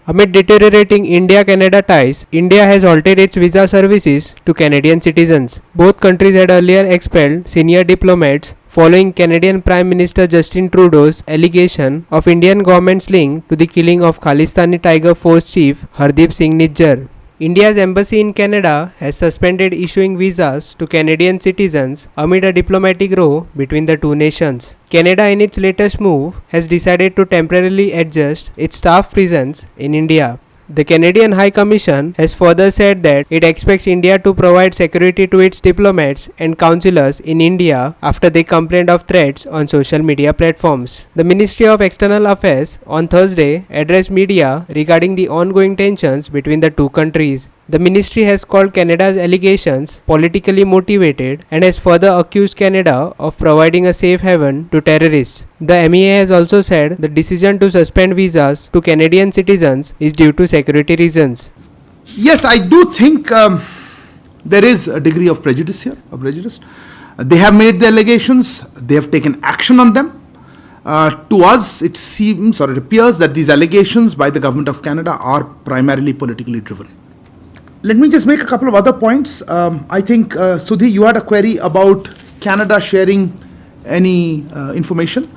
Amid deteriorating India-Canada ties, India has halted its visa services to Canadian citizens. Both countries had earlier expelled senior diplomats following Canadian Prime Minister Justin Trudeau's allegation of Indian government's link to the killing of Khalistani Tiger Force Chief Hardeep Singh Nijjar. India's embassy in Canada has suspended issuing visas to Canadian citizens amid a diplomatic row between the two nations. Canada, in its latest move, has decided to temporarily adjust its staff presence in India. The Canadian High Commission has further said that it expects India to provide security to its diplomats and consulars in India after they complained of threats on social media platforms. The Ministry of External Affairs on Thursday addressed media regarding the ongoing tensions between the two countries. The ministry has called Canada's allegations politically motivated and has further accused Canada of providing a safe haven to terrorists. The MEA has also said the decision to suspend visas to Canadian citizens is due to security reasons. Yes, I do think there is a degree of prejudice here. They have made the allegations, they have taken action on them. To us, it seems or it appears that these allegations by the government of Canada are primarily politically driven. Let me just make a couple of other points. I think, Sudhi, you had a query about Canada sharing any information.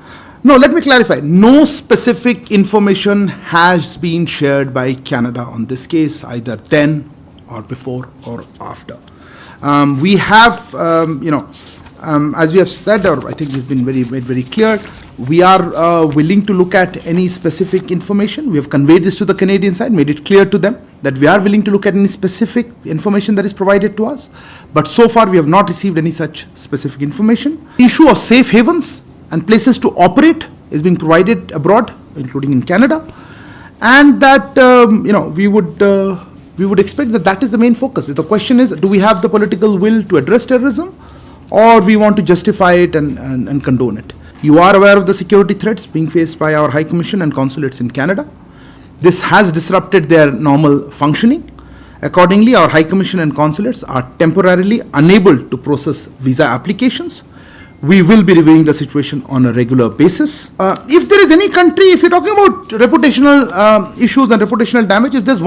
No, let me clarify. No specific information has been shared by Canada on this case, either then or before or after. We have, as we have said, or I think it's been made very clear, we are willing to look at any specific information. We have conveyed this to the Canadian side, made it clear to them that we are willing to look at any specific information that is provided to us. But so far, we have not received any such specific information. The issue of safe havens and places to operate is being provided abroad, including in Canada. And that, we would expect that is the main focus. The question is, do we have the political will to address terrorism, or we want to justify it and condone it? You are aware of the security threats being faced by our High Commission and consulates in Canada. This has disrupted their normal functioning. Accordingly, our High Commission and consulates are temporarily unable to process visa applications. We will be reviewing the situation on a regular basis. If there is any country, if you're talking about reputational issues and reputational damage, if there's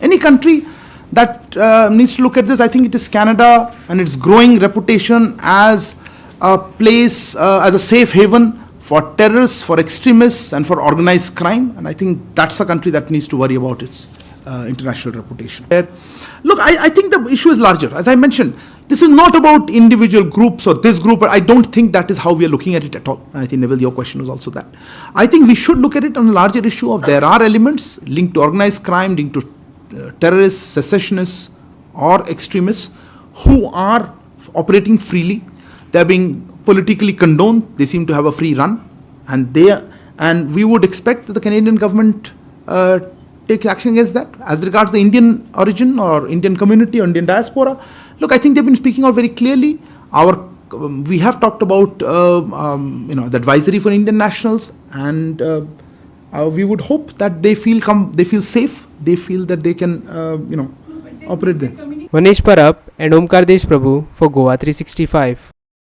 any country that needs to look at this, I think it is Canada and its growing reputation as a place, as a safe haven for terrorists, for extremists, and for organized crime. And I think that's a country that needs to worry about its international reputation. Look, I think the issue is larger. As I mentioned, this is not about individual groups or this group. I don't think that is how we are looking at it at all. I think, Neville, your question was also that. I think we should look at it on a larger issue of there are elements linked to organized crime, linked to terrorists, secessionists, or extremists who are operating freely. They're being politically condoned. They seem to have a free run. And we would expect that the Canadian government take action against that. As regards the Indian origin or Indian community or Indian diaspora, look, I think they've been speaking out very clearly. We have talked about the advisory for Indian nationals, and we would hope that they feel safe. They feel that they can operate there. Manish Parab and Omkar Deshprabhu for GOA365.